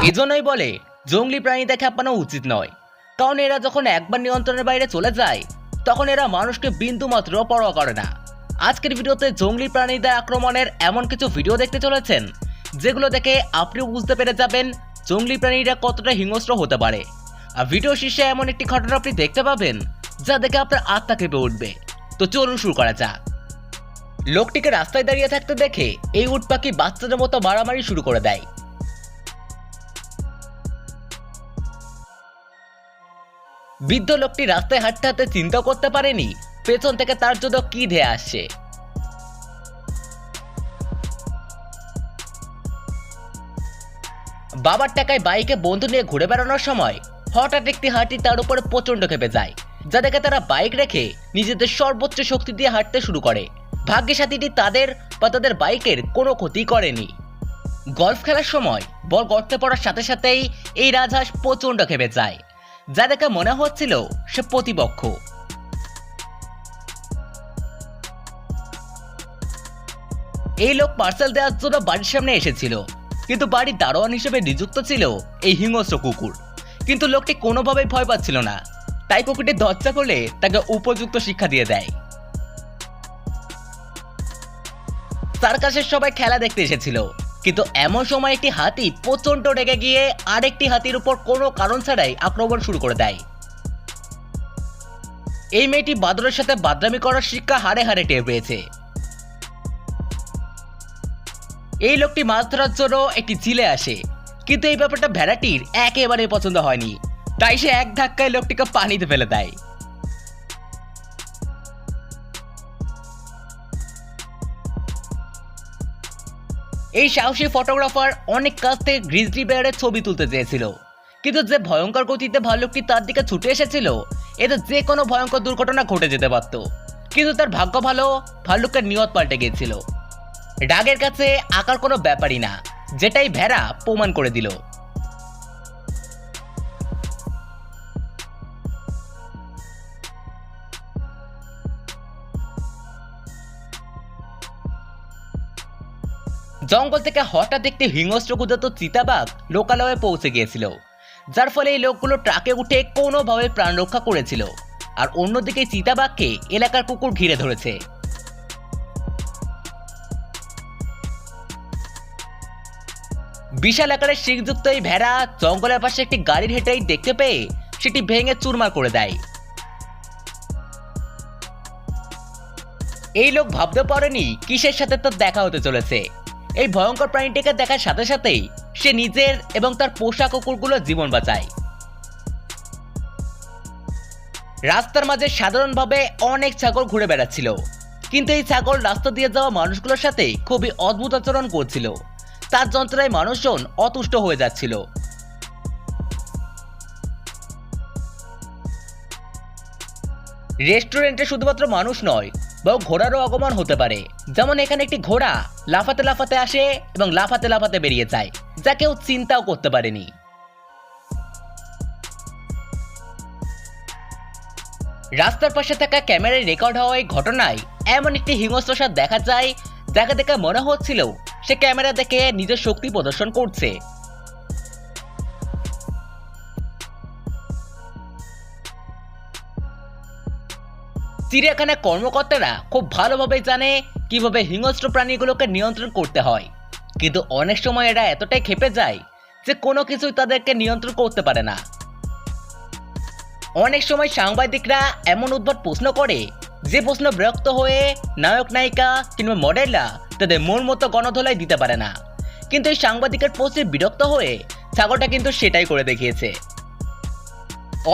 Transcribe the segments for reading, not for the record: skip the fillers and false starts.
এজন্যই বলে জঙ্গলি প্রাণীতে খেপানো উচিত নয়, কারণ এরা যখন একবার নিয়ন্ত্রণের বাইরে চলে যায় তখন এরা মানুষকে বিন্দু মাত্র পরোয়া করে না। আজকের ভিডিওতে জঙ্গলি প্রাণীদের আক্রমণের এমন কিছু ভিডিও দেখতে চলেছেন যেগুলো দেখে আপনিও বুঝতে পেরে যাবেন জঙ্গলি প্রাণীরা কতটা হিংস্র হতে পারে। আর ভিডিও শীর্ষে এমন একটি ঘটনা আপনি দেখতে পাবেন যা দেখে আপনার আত্মা কেঁপে উঠবে। তো চলুন শুরু করা যাক। লোকটিকে রাস্তায় দাঁড়িয়ে থাকতে দেখে এই উট পাখি বাচ্চাদের মতো মারামারি শুরু করে দেয়। বৃদ্ধ লোকটি রাস্তায় হাঁটতে হাঁটতে চিন্তা করতে পারেনি পেছন থেকে তার জন্য কি ধেয়ে আসছে। বাবার টাকায় বাইকে বন্ধু নিয়ে ঘুরে বেড়ানোর সময় হঠাৎ একটি হাতি তার উপরে প্রচন্ড খেপে যায়, যা দেখে তারা বাইক রেখে নিজেদের সর্বোচ্চ শক্তি দিয়ে হাঁটতে শুরু করে। ভাগ্যের হাতিটি তাদের বা তাদের বাইকের কোনো ক্ষতি করেনি। গলফ খেলার সময় বল গর্তে পড়ার সাথে সাথেই এই রাজহাঁস প্রচন্ড খেপে যায়, যা দেখে মনে হচ্ছিল সে প্রতিপক্ষ। এই লোক পার্সেল দেওয়ার জন্য বাড়ির সামনে এসেছিল, কিন্তু বাড়ির দারোয়ান হিসেবে নিযুক্ত ছিল এই হিংস্র কুকুর। কিন্তু লোকটি কোনোভাবেই ভয় পাচ্ছিল না, তাই কুকুরটি দরজা করলে তাকে উপযুক্ত শিক্ষা দিয়ে দেয়। সার্কাসের সবাই খেলা দেখতে এসেছিল, কিন্তু এমন সময় একটি হাতি প্রচন্ড রেগে গিয়ে আরেকটি হাতির উপর কোনো কারণ ছাড়াই আক্রমণ শুরু করে দেয়। এই মেয়েটি বাদরের সাথে বাদরামি করার শিক্ষা হাড়ে হাড়ে টের পেয়েছে। এই লোকটি মাছ ধরার জন্য একটি ঝিলে আসে, কিন্তু এই ব্যাপারটা ভেড়াটির একেবারে পছন্দ হয়নি, তাই সে এক ধাক্কায় লোকটিকে পানিতে ফেলে দেয়। এই সাহসী ফটোগ্রাফার অনেক কাছ থেকে গ্রিজলি বেয়ারের ছবি তুলতে চেয়েছিল, কিন্তু যে ভয়ঙ্কর গতিতে ভাল্লুকটি তার দিকে ছুটে এসেছিল এতে যে কোনো ভয়ঙ্কর দুর্ঘটনা ঘটে যেতে পারত। কিন্তু তার ভাগ্য ভালো, ভাল্লুকের নিয়ত পাল্টে গিয়েছিল। রাগের কাছে আকার কোনো ব্যাপারই না, যেটাই ভেড়া প্রমাণ করে দিল। জঙ্গল থেকে হঠাৎ একটি হিংস্র ক্ষুধার্ত চিতাবাঘ লোকালয়ে পৌঁছে গিয়েছিল, যার ফলে এই লোকগুলো ট্রাকে উঠে কোনোভাবে প্রাণ রক্ষা করেছিল। আর অন্যদিকে চিতাবাঘকে এলাকার কুকুর ঘিরে ধরেছে। বিশাল আকারের শিংযুক্ত এই ভেড়া জঙ্গলের পাশে একটি গাড়ির হেঁটেই দেখতে পেয়ে সেটি ভেঙে চুরমার করে দেয়। এই লোক ভাবতে পারেনি কিসের সাথে তার দেখা হতে চলেছে। এই ভয়ঙ্কর প্রাণীটিকে দেখার সাথে সাথেই সে নিজের এবং তার পোষা কুকুরগুলোর জীবন বাঁচায়। রাস্তার মাঝে সাধারণভাবে অনেক ছাগল ঘুরে বেড়াচ্ছিল, কিন্তু এই ছাগল রাস্তা দিয়ে যাওয়া মানুষগুলোর সাথে খুবই অদ্ভুত আচরণ করছিল। তার যন্ত্রণায় মানুষজন অতুষ্ট হয়ে যাচ্ছিল। রেস্টুরেন্টে শুধুমাত্র মানুষ নয়, বরং ঘোড়ারও আগমন হতে পারে। যেমন এখানে একটি ঘোড়া লাফাতে লাফাতে আসে এবং লাফাতে লাফাতে বেরিয়ে যায়, যা কেউ চিন্তাও করতে পারেনি। রাস্তার পাশে থাকা ক্যামেরায় রেকর্ড হওয়া এই ঘটনায় এমন একটি হিংস্র সাপ দেখা যায়, যাকে দেখে মনে হচ্ছিল সে ক্যামেরা দেখে নিজের শক্তি প্রদর্শন করছে। চিড়িয়াখানার কর্মকর্তারা খুব ভালোভাবে জানে কিভাবে হিংস্র প্রাণীগুলোকে নিয়ন্ত্রণ করতে হয়, কিন্তু অনেক সময় এরা এতটাই ক্ষেপে যায় যে কোনো কিছুই তাদেরকে নিয়ন্ত্রণ করতে পারে না। অনেক সময় সাংবাদিকরা এমন উদ্ভট প্রশ্ন করে যে প্রশ্ন বিরক্ত হয়ে নায়ক নায়িকা কিংবা মডেলরা তাদের মন মতো গণধোলাই দিতে পারে না। কিন্তু এই সাংবাদিকের প্রশ্নে বিরক্ত হয়ে ছাগলটা কিন্তু সেটাই করে দেখিয়েছে।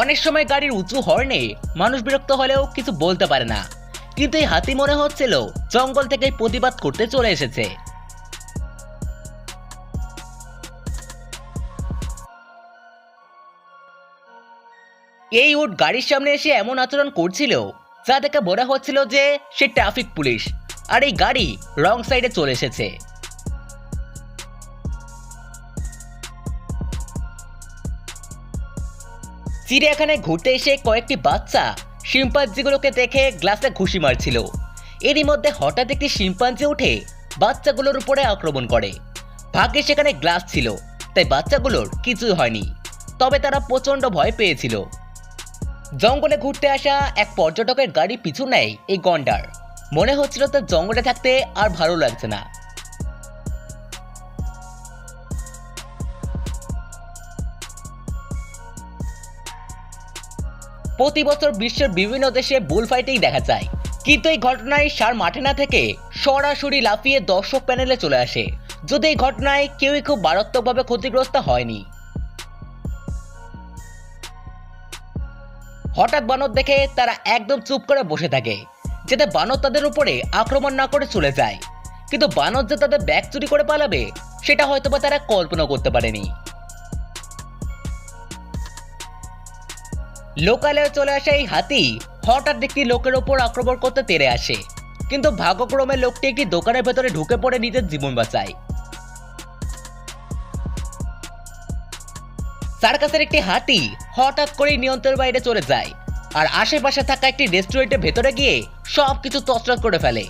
অনেক সময় গাড়ির উঁচু হর্নে মানুষ বিরক্ত হলেও কিছু বলতে পারে না, কিন্তু এই হাতি মনে হচ্ছিল জঙ্গল থেকে প্রতিবাদ করতে চলে এসেছে। এই উট গাড়ির সামনে এসে এমন আচরণ করছিল যা দেখে মনে হচ্ছিল যে সে ট্রাফিক পুলিশ, আর এই গাড়ি রং সাইডে চলে এসেছে। চিড়িয়াখানায় ঘুরতে এসে কয়েকটি বাচ্চা শিম্পাঞ্জিগুলোকে দেখে গ্লাসে ঘুষি মারছিল। এরই মধ্যে হঠাৎ একটি শিম্পাঞ্জি উঠে বাচ্চাগুলোর উপরে আক্রমণ করে। ভাগ্যে সেখানে গ্লাস ছিল, তাই বাচ্চাগুলোর কিছুই হয়নি, তবে তারা প্রচণ্ড ভয় পেয়েছিল। জঙ্গলে ঘুরতে আসা এক পর্যটকের গাড়ি পিছু নেয় এই গন্ডার। মনে হচ্ছিল তার জঙ্গলে থাকতে আর ভালো লাগছে না। প্রতি বছর বিশ্বের বিভিন্ন দেশে বুল ফাইটিং দেখা যায়, কিন্তু এই ঘটনায় ষাঁড় মাঠে না থেকে সরাসরি লাফিয়ে দর্শক প্যানেলে চলে আসে। যদি এই ঘটনায় কেউই খুব মারাত্মকভাবে ক্ষতিগ্রস্ত হয়নি। হঠাৎ বানর দেখে তারা একদম চুপ করে বসে থাকে, যাতে বানর তাদের উপরে আক্রমণ না করে চলে যায়। কিন্তু বানর যে তাদের ব্যাগ চুরি করে পালাবে সেটা হয়তোবা তারা কল্পনা করতে পারেনি। লোকালয়ে চলে আসা এই হাতি হঠাৎ একটি লোকের ওপর আক্রমণ করতে তেড়ে আসে, কিন্তু ভাগ্যক্রমে লোকটি একটি দোকানের ভেতরে ঢুকে পড়ে নিজের জীবন বাঁচায়। সার্কাসের একটি হাতি হঠাৎ করেই নিয়ন্ত্রণের বাইরে চলে যায় আর আশেপাশে থাকা একটি রেস্টুরেন্টের ভেতরে গিয়ে সবকিছু তছনছ করে ফেলে।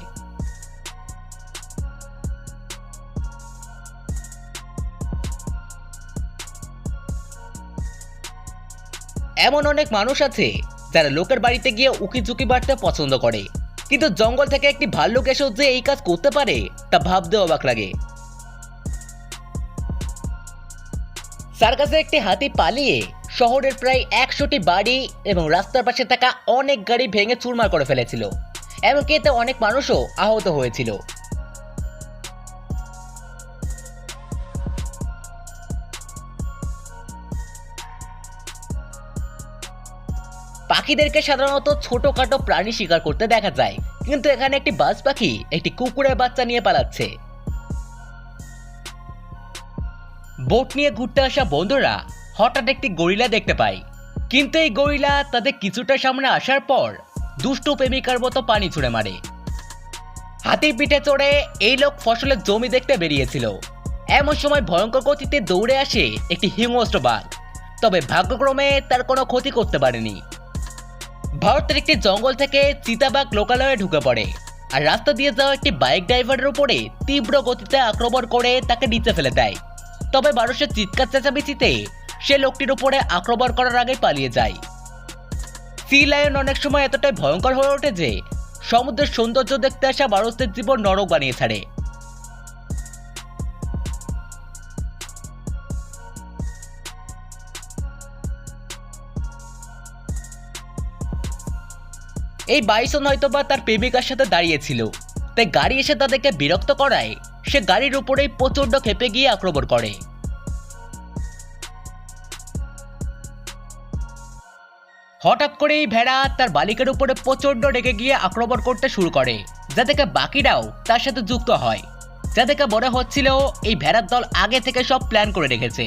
এমন অনেক মানুষ আছে যারা লোকের বাড়িতে গিয়ে উকি ঝুঁকি বাড়তে পছন্দ করে, কিন্তু জঙ্গল থেকে একটি ভাল্লুক এসেও যে এই কাজ করতে পারে তা ভাবতে অবাক লাগে। সার্কাসে একটি হাতি পালিয়ে শহরের প্রায় 100টি বাড়ি এবং রাস্তার পাশে থাকা অনেক গাড়ি ভেঙে চুরমার করে ফেলেছিল, এমনকি এতে অনেক মানুষও আহত হয়েছিল। পাখিদেরকে সাধারণত ছোটখাটো প্রাণী শিকার করতে দেখা যায়, কিন্তু এখানে একটি বাজ পাখি একটি কুকুরের বাচ্চা নিয়ে পালাচ্ছে। বোট নিয়ে ঘুরতে আসা বন্ধুরা হঠাৎ একটি গরিলা দেখতে পায়, কিন্তু এই গরিলা তাদের কিছুটা সামনে আসার পর দুষ্টু প্রেমিকার মতো পানি ছুঁড়ে মারে। হাতির পিঠে চড়ে এই লোক ফসলের জমি দেখতে বেরিয়েছিল। এমন সময় ভয়ঙ্কর গতিতে দৌড়ে আসে একটি হিংস্র বাঘ, তবে ভাগ্যক্রমে তার কোনো ক্ষতি করতে পারেনি। ভারতের একটি জঙ্গল থেকে চিতাবাঘ লোকালয়ে ঢুকে পড়ে আর রাস্তা দিয়ে যাওয়া একটি বাইক ড্রাইভারের উপরে তীব্র গতিতে আক্রমণ করে তাকে নিচে ফেলে দেয়। তবে মানুষের চিৎকার চেঁচামেচিতে সে লোকটির উপরে আক্রমণ করার আগে পালিয়ে যায়। সি লায়ন অনেক সময় এতটাই ভয়ঙ্কর হয়ে ওঠে যে সমুদ্রের সৌন্দর্য দেখতে আসা মানুষদের জীবন নরক বানিয়ে ছাড়ে। এই বাইসন হয়তোবা তার প্রেমিকার সাথে দাঁড়িয়েছিল, তাই গাড়ি এসে তাদেরকে বিরক্ত করায় সে গাড়ির উপরেই প্রচন্ড ক্ষেপে গিয়ে আক্রমণ করে। হঠাৎ করেই ভেড়া তার বালিকের উপরে প্রচন্ড রেগে গিয়ে আক্রমণ করতে শুরু করে, যা থেকে বাকিরাও তার সাথে যুক্ত হয়, যা থেকে মনে হচ্ছিল এই ভেড়ার দল আগে থেকে সব প্ল্যান করে রেখেছে।